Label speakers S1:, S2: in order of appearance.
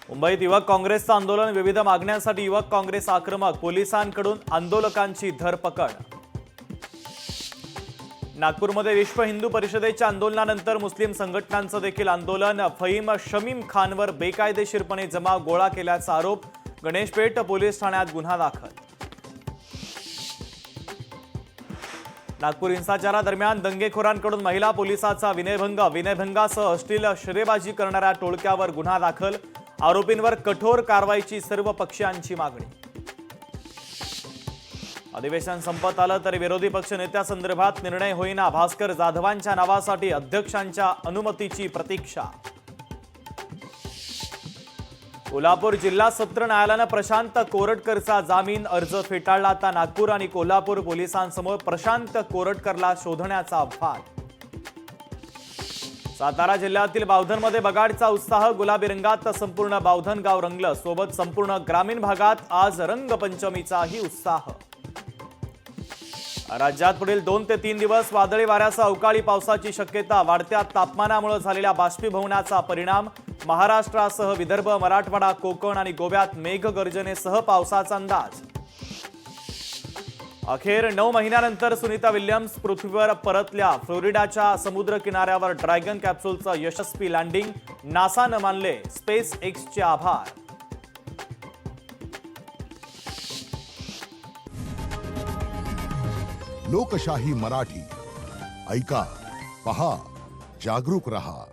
S1: मुंबईत युवक काँग्रेसचं आंदोलन, विविध मागण्यांसाठी युवक काँग्रेस आक्रमक, पोलिसांकडून आंदोलकांची धरपकड। नागपूरमध्ये विश्व हिंदू परिषदेच्या आंदोलनानंतर मुस्लिम संघटनांचं देखील आंदोलन, फहीम शमीम खानवर बेकायदेशीरपणे जमाव गोळा केल्याचा आरोप, गणेशपेठ पोलीस ठाण्यात गुन्हा दाखल। नागपूर हिंसाचारादरम्यान दंगेखोरांकडून महिला पोलिसाचा विनयभंगासह अश्लील शरेबाजी करणाऱ्या टोळक्यावर गुन्हा दाखल, आरोपींवर कठोर कारवाईची सर्व पक्षांची मागणी। अधिवेशन संपत आलं तरी विरोधी पक्ष नेत्यासंदर्भात निर्णय होईना, भास्कर जाधवांच्या नावासाठी अध्यक्षांच्या अनुमतीची प्रतीक्षा। कोल्हापूर जिल्हा सत्र न्यायालयानं प्रशांत कोरटकरचा जामीन अर्ज फेटाळला। आता नागपूर आणि कोल्हापूर पोलिसांसमोर प्रशांत कोरटकरला शोधण्याचा आव्हान। सातारा जिल्ह्यातील बावधनमध्ये बगाडचा उत्साह, गुलाबी रंगात संपूर्ण बावधन गाव रंगलं, सोबत संपूर्ण ग्रामीण भागात आज रंगपंचमीचाही उत्साह। राज्यात पुढील 2 ते 3 दिवस वादळी वाऱ्यासह अवकाळी पावसाची शक्यता, वाढत्या तापमानामुळे झालेल्या बाष्पीभवनाचा परिणाम। महाराष्ट्रासह विदर्भ, मराठवाडा, कोकण आणि गोव्यात मेघगर्जनेसह पावसाचा अंदाज। अखेर 9 महिन्यानंतर सुनीता विल्यम्स पृथ्वीवर परतल्या, फ्लोरिडाच्या समुद्र किनाऱ्यावर ड्रॅगन कॅप्सूलचं यशस्वी लँडिंग, नासानं मानले स्पेस एक्सचे आभार।
S2: लोकशाही मराठी ऐका, पहा, जागरूक रहा।